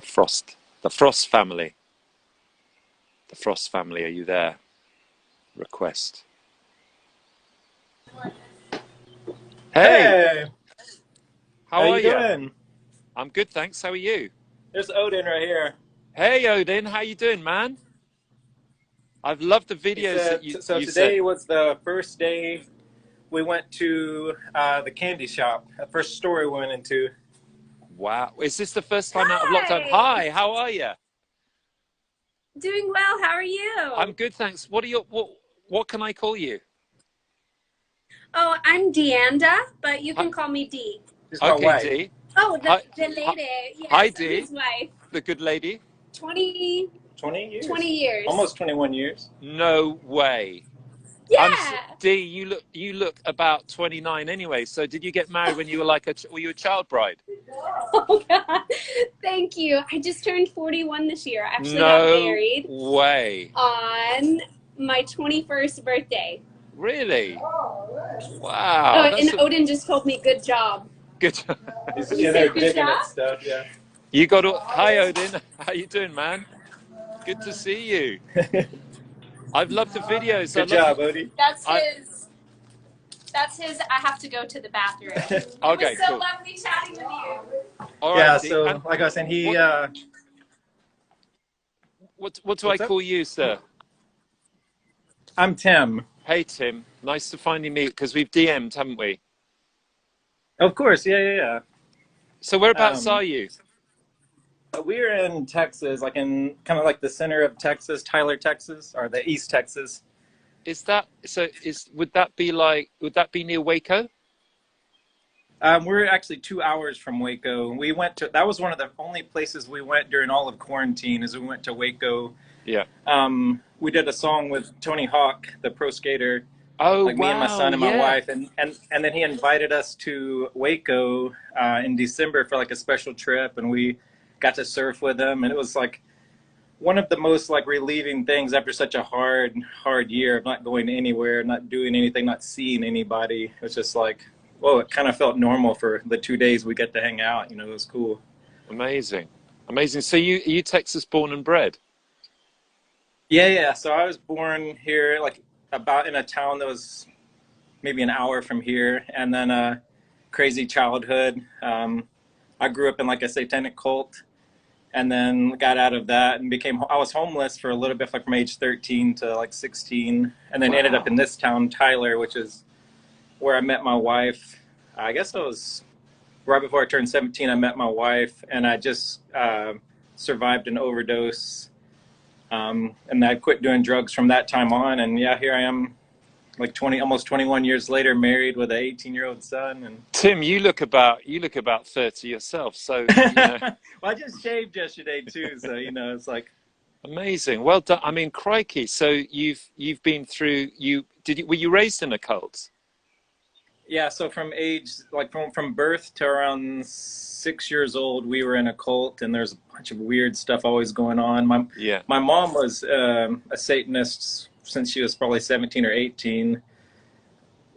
The Frost family. The Frost family, are you there? Request. Hey, Hey, how how are you you? doing? I'm good, thanks. How are you? There's Odin right here. Hey, Odin, how you doing, man? I've loved the He videos that said, you so you sent. today was the first day we went to the candy shop. The first store we went into. Wow, is this the first time out of lockdown? Hi, Hi, how are you? doing well. How are I'm you? good, thanks. What can I call you? Oh, I'm Deanda, but you Hi, can call me Dee. This is my okay, wife. Dee. Oh, Hi, the hi, lady. hi, Yes, I'm Dee, his wife. the good lady. 20, 20 20 years. years. Almost 21 years. No way. Yeah. Dee, you look about 29 anyway. So did you get married when you were were you a child bride? Oh, God. Thank you. I just turned 41 this year. I actually got No married way. on my 21st birthday. Really? Wow, Oh, that's and a Odin just told me good job. good. He's You in say there good digging job? at stuff, yeah. You got to, hi Odin, how you doing, man? Good to see you. I've loved the videos. I Good love. job, Odie. That's I his. That's his. I have to go to the bathroom. It was okay, so cool. lovely chatting with you. All right, Yeah, Dee. And so like I was saying, what what do I what's up? call you, sir? I'm Tim. Hey Tim, nice to finally meet because we've DM'd, haven't we? Of course, yeah. So whereabouts Um, are you? we're in Texas, like in kind of like the center of Texas, Tyler, Texas, or the East Texas. Is that so? Would that be near Waco? We're actually 2 hours from Waco. We went to, that was one of the only places we went during all of quarantine, is we went to Waco. Yeah. We did a song with Tony Hawk, the pro skater, Oh like me and my wow, son and my yeah. wife, and then he invited us to Waco in December for like a special trip, and we got to surf with him, and it was like one of the most like relieving things after such a hard year of not going anywhere, not doing anything, not seeing anybody. It was just like, whoa, it kind of felt normal for the 2 days we get to hang out. It was cool. Amazing, amazing. So you Texas born and bred? Yeah. So I was born here, like about in a town that was maybe an hour from here, and then a crazy childhood. I grew up in like a satanic cult, and then got out of that and I was homeless for a little bit, like from age 13 to like 16, and then ended up in Wow. this town, Tyler, which is where I met my wife. I guess it was right before I turned 17. I met my wife, and I just survived an overdose, and I quit doing drugs from that time on. And yeah, here I am, like 20, almost 21 years later, married with an 18-year-old son. And Tim, you look about 30 yourself. So well, I just shaved yesterday too, so it's like. amazing. Well done. I mean, crikey. So you've been through. Were you raised in a cult? Yeah, so from age, like from birth to around 6 years old, we were in a cult, and there's a bunch of weird stuff always going on. My Yeah. my mom was a Satanist since she was probably 17 or 18, and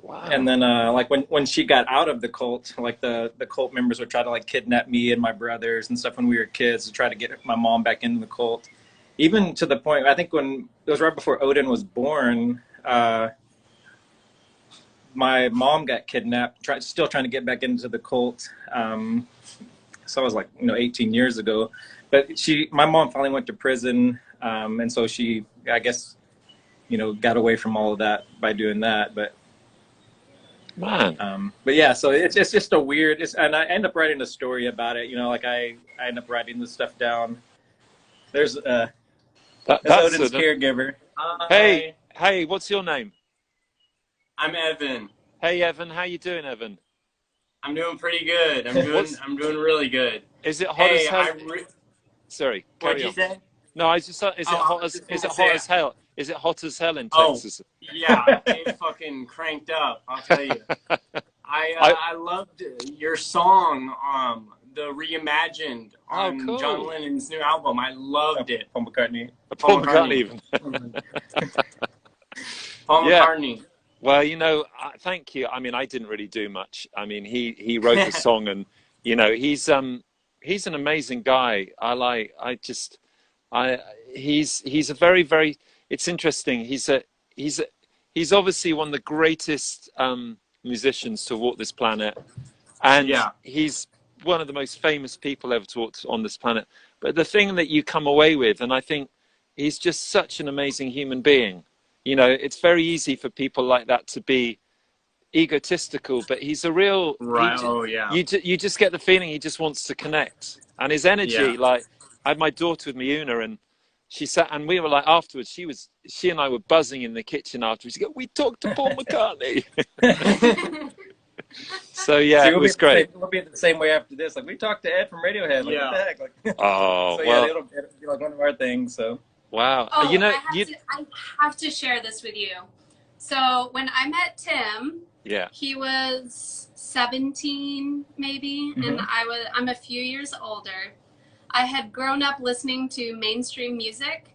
Wow. then like when she got out of the cult, like the cult members would try to like kidnap me and my brothers and stuff when we were kids to try to get my mom back into the cult. Even to the point, I think when it was right before Odin was born. My mom got kidnapped, still trying to get back into the cult. So I was like, 18 years ago. But my mom finally went to prison, and so she, I guess, got away from all of that by doing that. Man. But yeah, so it's just a weird. And I end up writing a story about it. Like I end up writing this stuff down. There's there's That's Odin's it. caregiver. Hey, Hi, hey, what's your name? I'm Evan. Hey, Evan, how you doing, Evan? I'm doing pretty good. I'm doing What's I'm doing really good. is it hot as Hey, hell? Sorry, what'd carry you on. say? No, I just thought, Oh, I was just is gonna it hot say, as hell? Is it hot as hell in oh Texas? yeah, it fucking cranked up. I'll tell you. I I I loved your song, the reimagined oh on John cool. Lennon's new album. I loved it. Paul McCartney. Paul Paul McCartney McCartney. even. Paul Yeah. McCartney. Well, thank you. I mean, I didn't really do much. I mean, he wrote the song, and he's he's an amazing guy. He's a very, very, it's interesting. He's obviously one of the greatest musicians to walk this planet, and Yeah. he's one of the most famous people ever to walk on this planet. But the thing that you come away with, and I think he's just such an amazing human being. You know, it's very easy for people like that to be egotistical, but he's a real, Right. Oh yeah. you just get the feeling he just wants to connect. And his energy, Yeah. like, I had my daughter with me, Una, and she sat, and we were like, afterwards, she and I were buzzing in the kitchen afterwards. She go, we talked to Paul McCartney. So yeah, See, it was great. We'll be the same way after this. Like, we talked to Ed from Radiohead. Like, Yeah. what the heck? Like, Oh, so well, yeah, it'll be like one of our things. So wow. Oh, You know, I have to share this with you. So when I met Tim, yeah, he was 17 maybe, and I'm a few years older. I had grown up listening to mainstream music,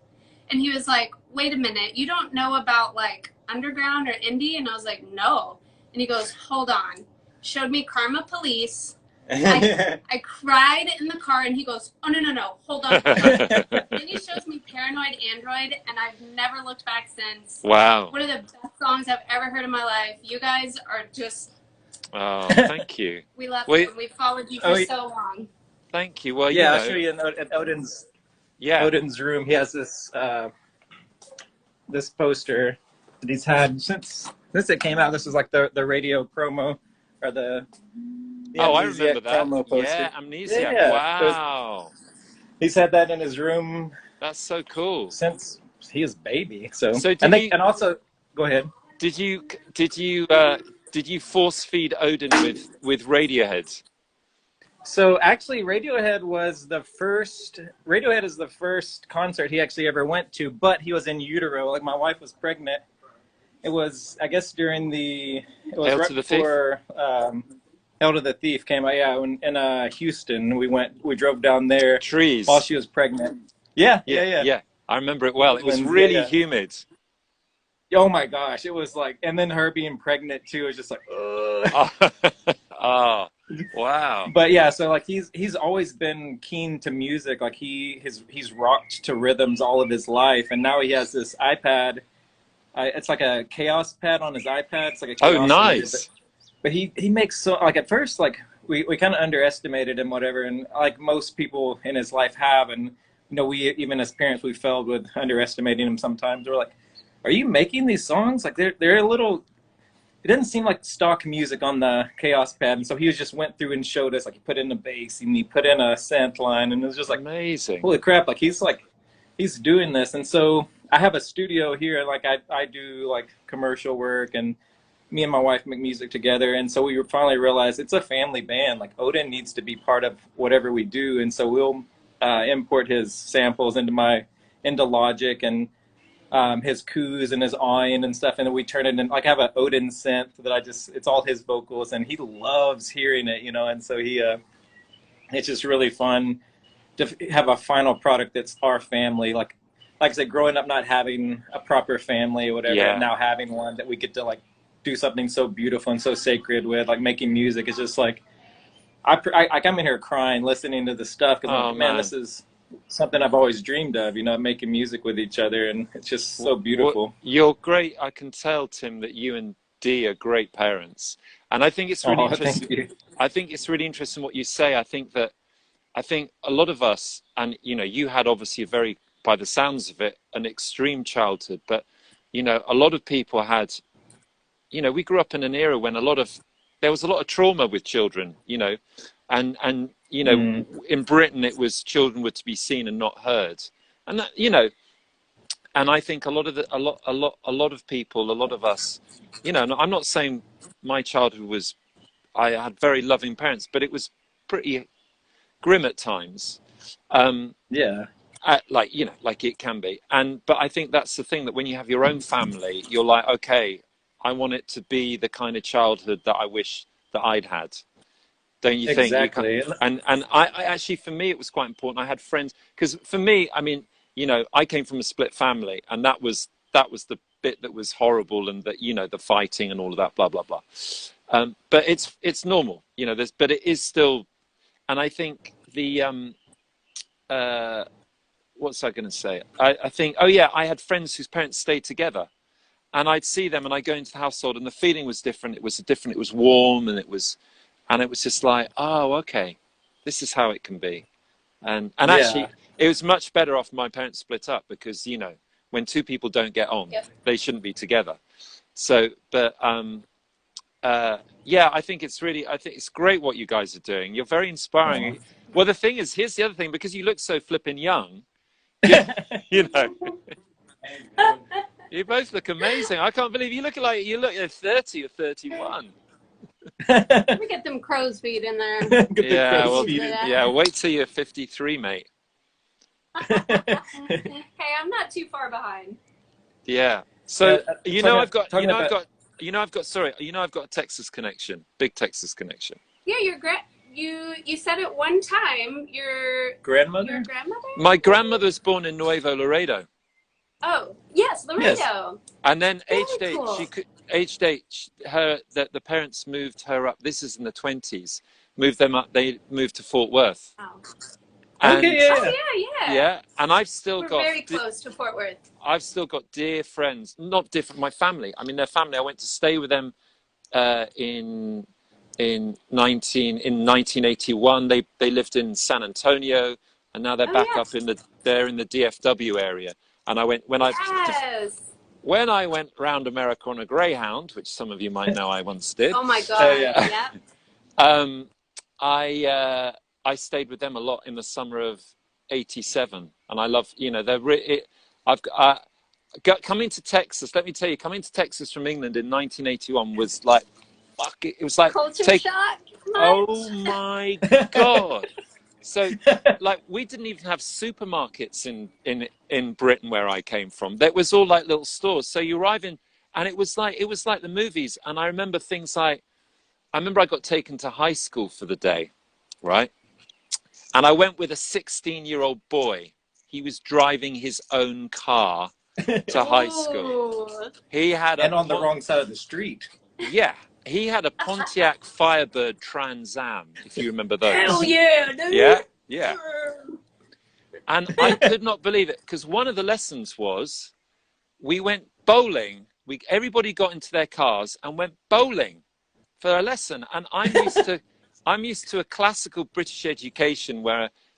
and he was like, wait a minute, you don't know about like underground or indie? And I was like, no. And he goes, hold on. Showed me Karma Police. I cried in the car, and he goes, oh, no, hold on. Then he shows me Paranoid Android, and I've never looked back since. wow. One of the best songs I've ever heard in my life. You guys are just, Oh, thank you. we love Wait. you. We followed you for so long. Thank you. Well, yeah, you I'll show know, you in Odin's yeah. Odin's room. He has this this poster that he's had since it came out. This is like the radio promo or the Oh, I remember that. promo poster. Yeah, Amnesia. Yeah. Wow. He's had that in his room That's so cool. since he was baby. So, So and also go ahead. Did you force feed Odin with Radiohead? So actually, Radiohead is the first concert he actually ever went to, but he was in utero. Like, my wife was pregnant. It was, I guess, during it was Hail right to the Thief? before Hail to the Thief came out. Yeah, in Houston, we drove down there Trees. while she was pregnant. Yeah. I remember it well. It was Twins, really yeah. humid. Oh my gosh, it was like, and then her being pregnant too, it was just like, ugh. Oh, wow. But yeah, so like he's always been keen to music. Like he's rocked to rhythms all of his life, and now he has this iPad. It's like a Chaos pad on his iPad. It's like a Chaos Oh, nice. But he makes so, like, at first, like we kind of underestimated him, whatever, and like most people in his life have, and you know, we even as parents we failed with underestimating him sometimes. We're like, are you making these songs? Like they're a little. It didn't seem like stock music on the Chaos pad, and so he just went through and showed us, like, he put in a bass and he put in a synth line, and it was just like, amazing. Holy crap! Like he's doing this, and so I have a studio here. Like I do like commercial work, and me and my wife make music together, and so we finally realized it's a family band. Like, Odin needs to be part of whatever we do, and so we'll import his samples into Logic and his coos and his awing and stuff, and then we turn it in. Like, I have an Odin synth that it's all his vocals, and he loves hearing it, you know. And so it's just really fun to have a final product that's our family. Like I said, growing up not having a proper family or whatever, Yeah. and now having one that we get to like do something so beautiful and so sacred with, like making music. Is just like I come in here crying listening to the stuff, because Oh, man, man, this is something I've always dreamed of, you know, making music with each other, and it's just so beautiful. Well, you're great. I can tell, Tim, that you and Dee are great parents, and I think it's really interesting. Thank you. I think it's really interesting what you say. I think a lot of us, and you know, you had obviously by the sounds of it, an extreme childhood, but you know, a lot of people had, you know, we grew up in an era when there was a lot of trauma with children, you know, and you know, in Britain it was children were to be seen and not heard, and that, you know, and I think a lot of people, a lot of us, you know, and I'm not saying my childhood was, I had very loving parents, but it was pretty grim at times. Yeah. Like, you know, like it can be. But I think that's the thing, that when you have your own family, you're like, okay, I want it to be the kind of childhood that I wish that I'd had. Don't you think? Exactly. And I actually, for me, it was quite important. I had friends, because for me, I mean, you know, I came from a split family, and that was the bit that was horrible, and that, you know, the fighting and all of that, blah, blah, blah. But it's normal, you know, but it is still, and I think what's I going to say? I think, oh yeah, I had friends whose parents stayed together, and I'd see them, and I'd go into the household, and the feeling was different. It was different. It was warm, and it was just like, oh, okay, this is how it can be. And actually, it was much better off my parents split up, because when two people don't get on, they shouldn't be together. So, but yeah, I think it's great what you guys are doing. You're very inspiring. Well, the thing is, here's the other thing, because you look so flipping young, you both look amazing. I can't believe you look 30 or 31. Let me get them crow's feet in there. Yeah, well, wait till you're 53, mate. Hey, I'm not too far behind. Yeah. So I've got a Texas connection, big Texas connection. Yeah, you said it one time. Your grandmother. My grandmother was born in Nuevo Laredo. Oh yes, Laredo. Yes. And then aged eight, the parents moved her up. This is in the 20s. Moved them up. They moved to Fort Worth. Oh. And, Yeah. And We're very close to Fort Worth. I've still got dear friends, not different. My family. I mean, their family. I went to stay with them in 1981. They lived in San Antonio, and now they're back up in the DFW area. And I went when I went round America on a Greyhound, which some of you might know I once did. Oh my God! I stayed with them a lot in the summer of '87, and I love, coming to Texas. Let me tell you, coming to Texas from England in 1981 was like, it was like culture shock. Oh my God! So, like, we didn't even have supermarkets in Britain where I came from. That was all like little stores. So you arrive in, and it was like the movies. And I remember things like, I got taken to high school for the day, right? And I went with a 16-year-old boy. He was driving his own car to high school. He had on the wrong side of the street. Yeah. He had a Pontiac Firebird Trans Am, if you remember those. Hell yeah, dude. Yeah. And I could not believe it, because one of the lessons was we went bowling. Everybody got into their cars and went bowling for a lesson. And I'm used to a classical British education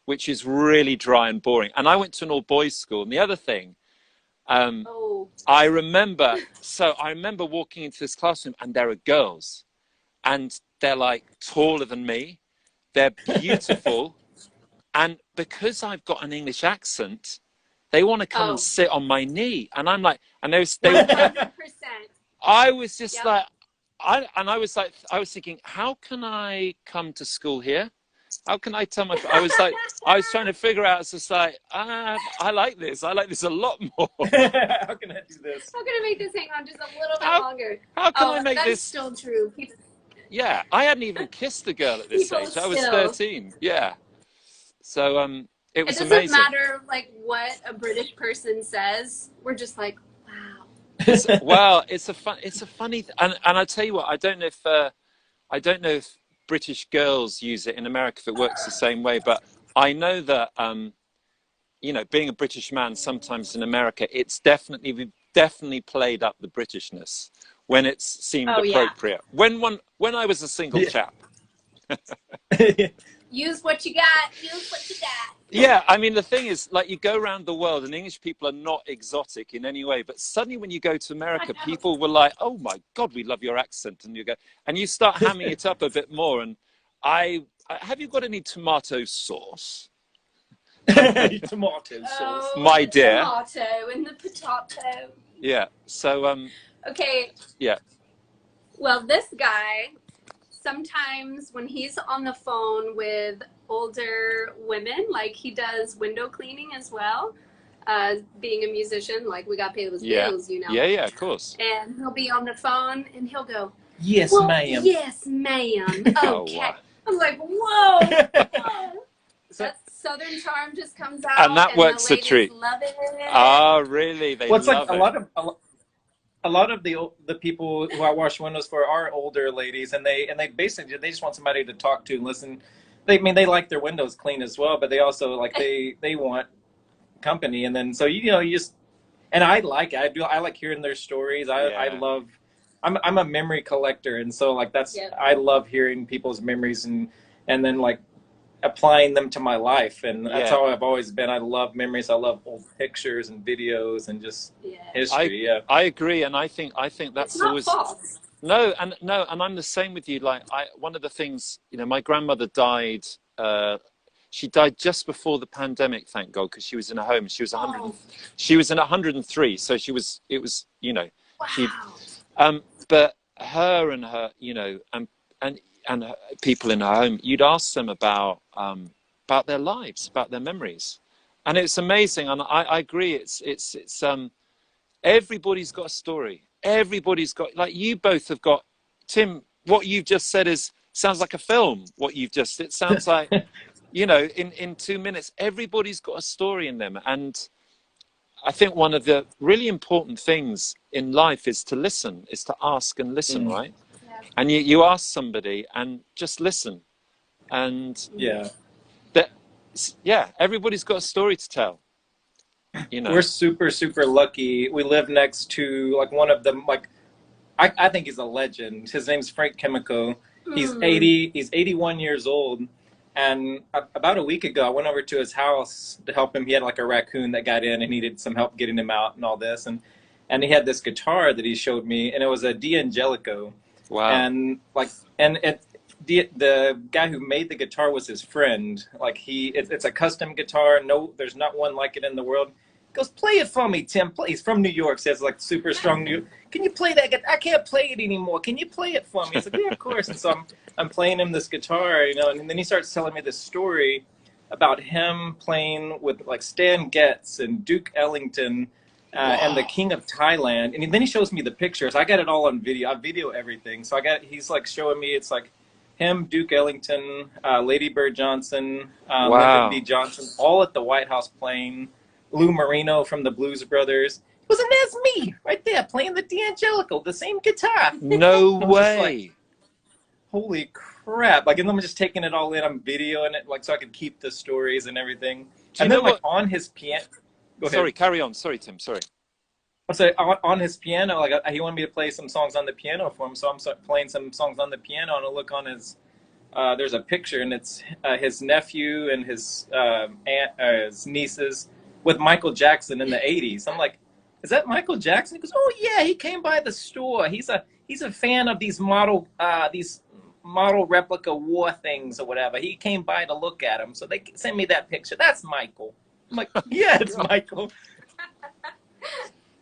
which is really dry and boring. And I went to an all-boys school. And the other thing, I remember walking into this classroom, and there are girls, and they're like taller than me. They're beautiful. And because I've got an English accent, they want to come and sit on my knee. And I'm like, and they 100%. I was just like, I was thinking, how can I come to school here? How can I tell I was trying to figure out, it's just like, I like this a lot more. How can I do this? How can I make this hang on just a little bit longer? How can I make this? That's still true. Yeah, I hadn't even kissed a girl at this age. I was 13. Yeah. So it was amazing. It doesn't matter like what a British person says. We're just like, wow. It's a funny and I tell you what, I don't know if British girls use it in America, if it works the same way, but I know that being a British man, sometimes in America, we've definitely played up the Britishness when it's seemed appropriate. Yeah. When I was a single chap. Use what you got. Yeah, I mean, the thing is, like, you go around the world and English people are not exotic in any way, but suddenly when you go to America, people were like, oh my God, we love your accent. And you start hamming it up a bit more. And have you got any tomato sauce? Tomato sauce. My dear. Tomato and the potato. Yeah, so, okay. Yeah. Well, this guy, sometimes when he's on the phone with older women, like he does window cleaning as well, being a musician, like we got to pay those bills, Yeah, of course. And he'll be on the phone and he'll go, yes, ma'am. Yes, ma'am. Okay. I'm like, whoa. That Southern charm just comes out. And that works a treat. Love it. Oh, really? They love like it. A lot of the people who I wash windows for are older ladies, and they basically just want somebody to talk to and listen they like their windows clean as well, but they also like they want company. And then so you just, and I like it. I like hearing their stories. I Yeah. love. I'm a memory collector, and so like that's I love hearing people's memories and then like applying them to my life, and that's Yeah. how I've always been. I love memories. I love old pictures and videos and just history. Yeah. I agree, and I think It's that's not always false. no, and I'm the same with you. Like one of the things, my grandmother died. She died just before the pandemic, thank God, because she was in a home. She was 100. Oh, She was in 103, so she was. It was, she. wow. But her and her, and her, people in her home, you'd ask them about their lives, about their memories, and it's amazing. And I agree. It's everybody's got a story. Everybody's got, like you both have got. Tim, what you've just said sounds like a film. What you've just, it sounds like, in 2 minutes, everybody's got a story in them. And I think one of the really important things in life is to listen, is to ask and listen, right? Yeah. And you ask somebody and just listen. And Yeah. that, yeah, everybody's got a story to tell. We're super, super lucky. We live next to like one of them. Like, I think he's a legend. His name's Frank Chemico. He's 80. He's 81 years old. And about a week ago, I went over to his house to help him. He had like a raccoon that got in and needed some help getting him out and all this. And he had this guitar that he showed me, and it was a D'Angelico. Wow. And like, and the guy who made the guitar was his friend. Like it's a custom guitar. No, there's not one like it in the world. He goes, play it for me, Tim. He's from New York. Says like super strong New. Can you play that? I can't play it anymore. Can you play it for me? He's like, yeah, of course. And so I'm playing him this guitar, and then he starts telling me this story about him playing with like Stan Getz and Duke Ellington. And the King of Thailand, and then he shows me the pictures. I got it all on video. I video everything, so he's like showing me. It's like him, Duke Ellington, Lady Bird Johnson, Lyndon B. Johnson, all at the White House playing. Lou Marino from the Blues Brothers. Wasn't that's me right there playing the D'Angelico, the same guitar? No way! Like, holy crap! Like, and I'm just taking it all in. I'm videoing it, like, so I could keep the stories and everything. And then, like, on his piano. Sorry, carry on. Sorry, Tim. Sorry. So on his piano, like he wanted me to play some songs on the piano for him, so I'm playing some songs on the piano, and I look on his. There's a picture, and it's his nephew and his aunt, his nieces with Michael Jackson in the '80s. I'm like, is that Michael Jackson? He goes, oh yeah, he came by the store. He's a fan of these model replica war things or whatever. He came by to look at them, so they sent me that picture. That's Michael. I'm like, yeah, it's Michael.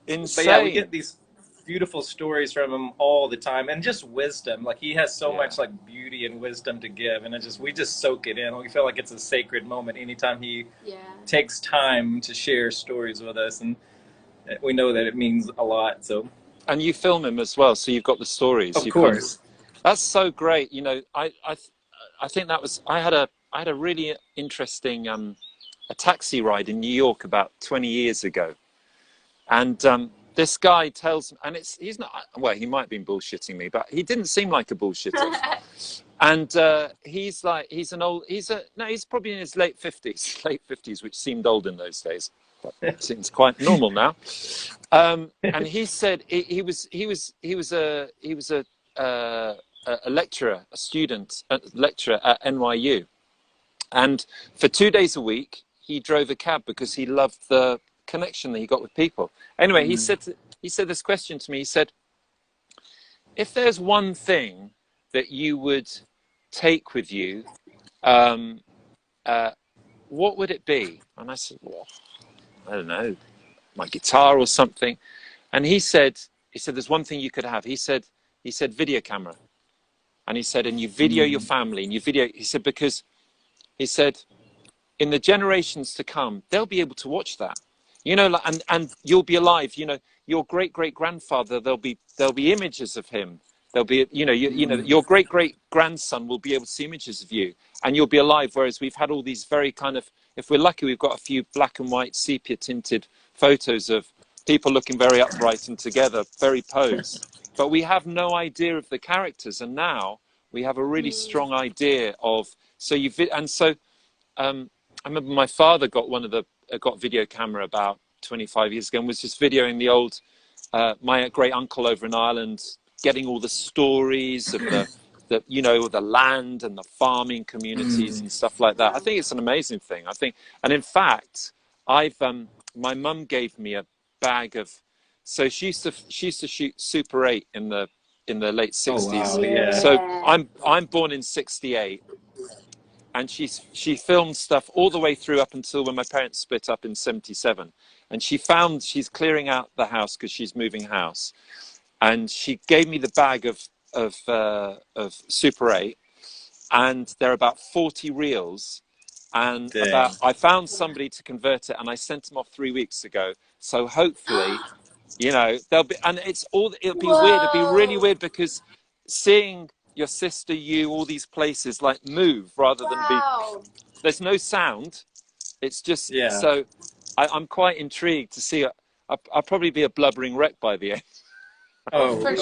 Insane. But yeah, we get these beautiful stories from him all the time, and just wisdom. Like he has so much like beauty and wisdom to give, and we just soak it in. We feel like it's a sacred moment anytime he takes time to share stories with us, and we know that it means a lot. So, and you film him as well, so you've got the stories. Of course, that's so great. I think that was I had a really interesting a taxi ride in New York about 20 years ago. And this guy tells me, and he's not, well, he might have been bullshitting me, but he didn't seem like a bullshitter. And he's probably in his late 50s, which seemed old in those days, but it seems quite normal now. And he said he was a lecturer, a lecturer at NYU. And for 2 days a week, he drove a cab because he loved the connection that he got with people. Anyway, he said this question to me. He said, if there's one thing that you would take with you, what would it be? And I said, well, I don't know, my guitar or something. And he said there's one thing you could have. He said video camera. And he said, and you video your family, and he said, because he said, in the generations to come, they'll be able to watch that, and you'll be alive. Your great-great-grandfather, there'll be images of him. There'll be, your great-great-grandson will be able to see images of you, and you'll be alive. Whereas we've had all these very kind of, if we're lucky, we've got a few black and white sepia-tinted photos of people looking very upright and together, very posed. But we have no idea of the characters. And now We have a really strong idea of, so I remember my father got got video camera about 25 years ago and was just videoing the old, my great uncle over in Ireland, getting all the stories of the land and the farming communities and stuff like that. I think it's an amazing thing. And in fact, my mum gave me a bag of, so she used to shoot Super 8 in the late 60s. Oh, wow. Yeah. So I'm born in 68. And she filmed stuff all the way through up until when my parents split up in 77. And she's clearing out the house because she's moving house. And she gave me the bag of Super 8, and there are about 40 reels. And I found somebody to convert it, and I sent them off 3 weeks ago. So hopefully, they'll be, and it'll be weird. It'll be really weird because seeing your sister, all these places like move rather than there's no sound. It's just, so I'm quite intrigued to see. I'll probably be a blubbering wreck by the end. Oh, for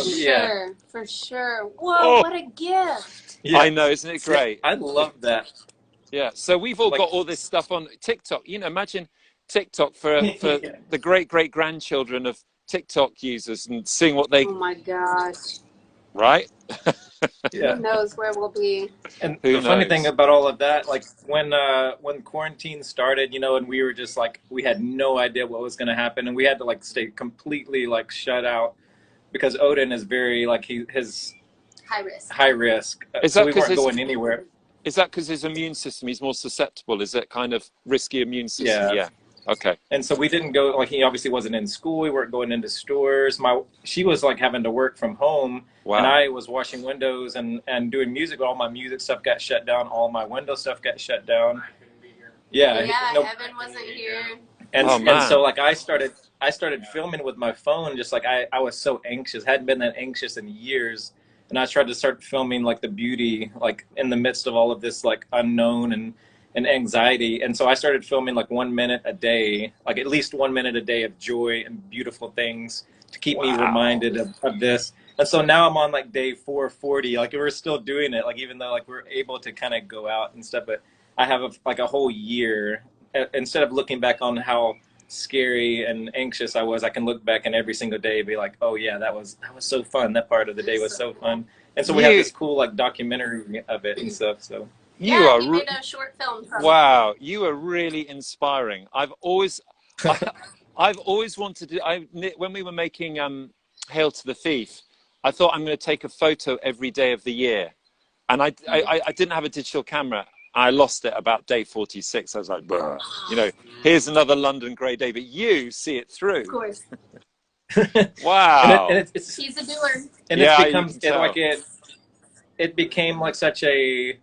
sure. Whoa, what a gift. Yeah. I know, isn't it great? I love that. Yeah, so we've all got all this stuff on TikTok. Imagine TikTok for the great-great-grandchildren of TikTok users and seeing what they... Oh my gosh. Right? Who knows where we'll be. And the funny thing about all of that, like when quarantine started, and we were just like, we had no idea what was going to happen, and we had to like stay completely like shut out because Odin is very like his high risk. So we weren't going anywhere. Is that because his immune system, he's more susceptible? Is it kind of risky immune system? Yeah. Okay. And so we didn't go, like he obviously wasn't in school. We weren't going into stores. She was like having to work from home. Wow. And I was washing windows and doing music. All my music stuff got shut down. All my window stuff got shut down. Yeah. Evan wasn't here. And so like I started filming with my phone, just like I was so anxious. Hadn't been that anxious in years. And I tried to start filming like the beauty, like in the midst of all of this like unknown and anxiety. And so I started filming like 1 minute a day, like at least 1 minute a day of joy and beautiful things to keep me reminded of this. And so now I'm on like day 440, like we're still doing it, like even though like we're able to kind of go out and stuff, but I have like a whole year. Instead of looking back on how scary and anxious I was, I can look back and every single day be like, oh yeah, that was so fun. That part of the day was so fun. And so we have this cool like documentary of it and stuff. So you made a short film from it. You are really inspiring. I've always wanted to. When we were making Hail to the Thief, I thought I'm going to take a photo every day of the year, and I didn't have a digital camera. I lost it about day 46. I was like, here's another London grey day, but you see it through. Of course. Wow. And he's a doer. And it became like such a,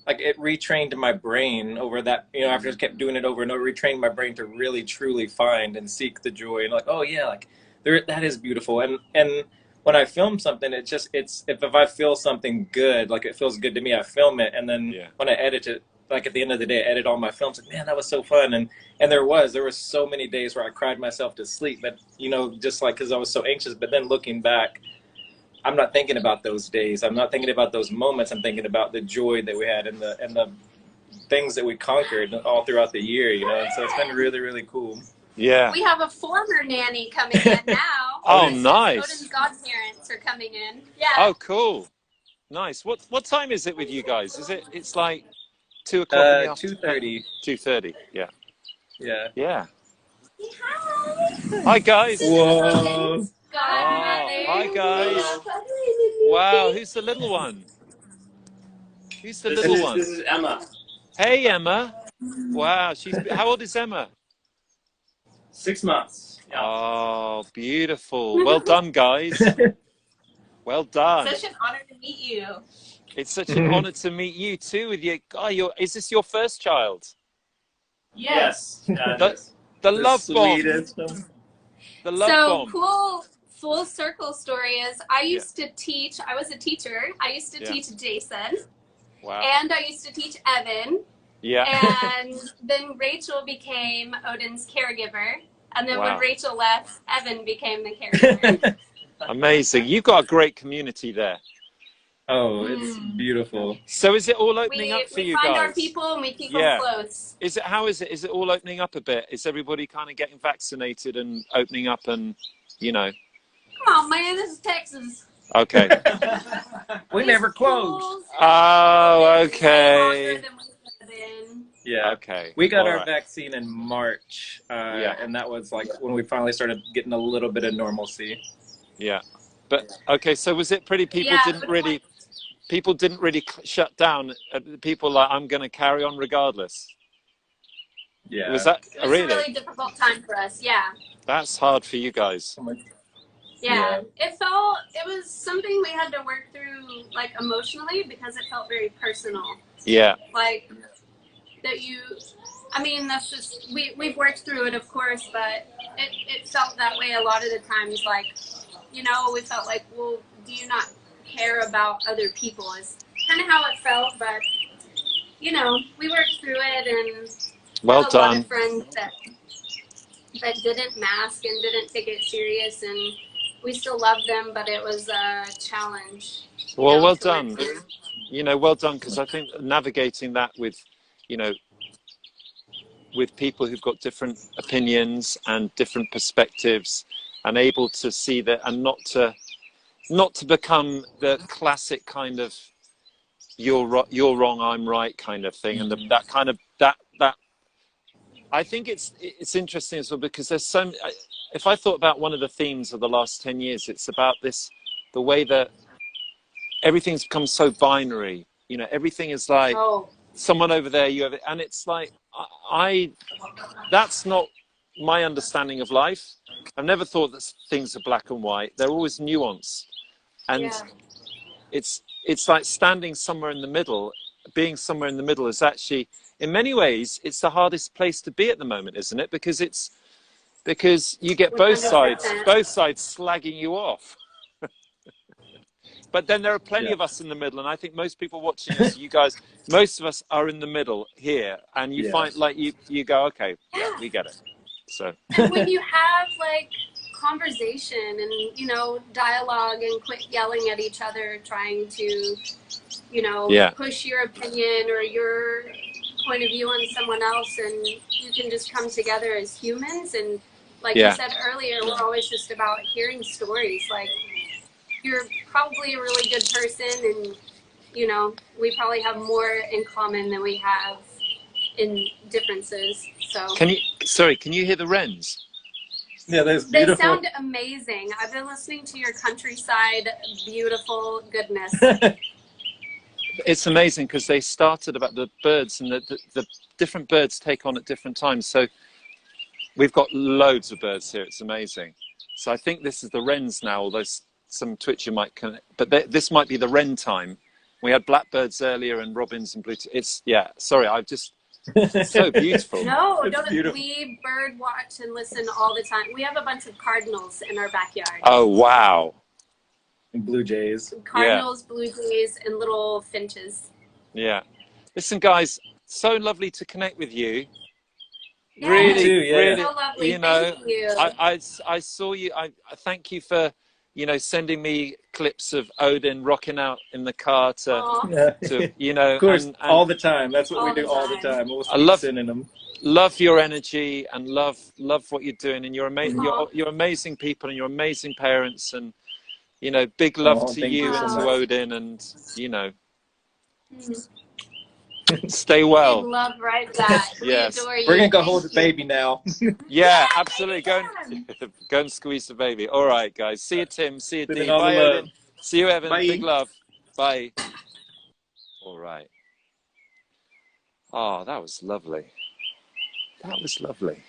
like it retrained my brain over that, after I kept doing it over and over, retrained my brain to really truly find and seek the joy and like, oh yeah, like that is beautiful. And when I film something, if I feel something good, like it feels good to me, I film it. And then when I edit it, like at the end of the day, I edit all my films, like, man, that was so fun. And there were so many days where I cried myself to sleep, but just like, cause I was so anxious, but then looking back, I'm not thinking about those days. I'm not thinking about those moments. I'm thinking about the joy that we had and the things that we conquered all throughout the year, and so it's been really, really cool. Yeah. We have a former nanny coming in now. Oh, nice. Odin's godparents are coming in. Yeah. Oh, cool. Nice. What time is it with you guys? It's like 2 o'clock in the afternoon? 2:30. 2:30, yeah. Yeah. Yeah. Hi. Hi, guys. Whoa. Hi, guys. Wow, who's the little one? Who's the little one? This is Emma. Hey, Emma. Wow, how old is Emma? 6 months. Yeah. Oh, beautiful. Well done, guys. Well done. Such an honor to meet you. It's such an honor to meet you too. Is this your first child? Yes. The love bomb. The love bomb. Cool. Full circle story is I used to teach. I was a teacher. I used to teach Jason. Wow. And I used to teach Evan. Yeah. And then Rachel became Odin's caregiver. And then when Rachel left, Evan became the caregiver. Amazing. You've got a great community there. Oh, it's beautiful. So is it all opening up for We you find guys? our people and we keep Yeah. them close. Is it, how is it? Is it all opening up a bit? Is everybody kind of getting vaccinated and opening up and, you know? Come on, man, this is Texas. Okay. We never closed. Oh, Way okay. longer than we have been. Yeah. Okay. We got All our right. vaccine in March, Yeah. and that was like when we finally started getting a little bit of normalcy. Yeah. But, okay, so was it pretty, people Yeah, didn't but really, people didn't really shut down? People like, I'm going to carry on regardless. Yeah. Was that, it was really? a really difficult time for us. Yeah. That's hard for you guys. Yeah. It was something we had to work through, like, emotionally, because it felt very personal. Yeah. Like, that you, I mean, that's just, we've worked through it, of course, but it felt that way a lot of the times. Like, you know, we felt like, well, do you not care about other people is kind of how it felt. But, you know, we worked through it, and Well had a lot done. of friends that didn't mask and didn't take it serious, and we still love them, but it was a challenge. Well, well done. You know, well done, because I think navigating that with, you know, with people who've got different opinions and different perspectives, and able to see that, and not to become the classic kind of you're wrong, I'm right kind of thing, and that kind of that. I think it's interesting as well, because there's so. If I thought about one of the themes of the last 10 years, it's about this, the way that everything's become so binary. You know, everything is like someone over there, you have it, and it's like that's not my understanding of life. I've never thought that things are black and white. They're always nuanced, and it's like standing somewhere in the middle. Being somewhere in the middle is actually, in many ways, it's the hardest place to be at the moment, isn't it? Because you get both sides slagging you off. But then there are plenty of us in the middle, and I think most people watching us, you guys, most of us are in the middle here, and you find, like, you go, okay, yeah, we get it. So. And when you have, like, conversation and, you know, dialogue, and quit yelling at each other, trying to, you know, push your opinion or your point of view on someone else, and you can just come together as humans. And like you said earlier, we're always just about hearing stories. Like, you're probably a really good person, and, you know, we probably have more in common than we have in differences. So Can you hear the wrens? Yeah, that's beautiful. They sound amazing. I've been listening to your countryside, beautiful goodness. It's amazing, because they started about the birds, and the different birds take on at different times. So we've got loads of birds here. It's amazing. So I think this is the wrens now, although some twitcher might connect, but this might be the wren time. We had blackbirds earlier and robins and blue. It's so beautiful. No, we bird watch and listen all the time. We have a bunch of cardinals in our backyard. Oh, wow. And blue jays. Cardinals, blue jays, and little finches. Yeah. Listen, guys, so lovely to connect with you. Yeah, Really, really, so lovely. you know, Thank you. I saw you. I thank you for, you know, sending me clips of Odin rocking out in the car to you know, of course, and all the time. That's what we do all the time. We'll sending them. Love your energy, and love what you're doing, and you're amazing. You're amazing people, and you're amazing parents, and, you know, big love to you and to Odin, and, you know, stay well. Big love right back. Yes. We adore you. We're gonna go hold the baby now. Yeah, absolutely. Go and squeeze the baby. All right, guys. See you, Tim. See you, Dee. Bye, Odin. See you, Evan. Bye. Big love. Bye. All right. Oh, that was lovely. That was lovely.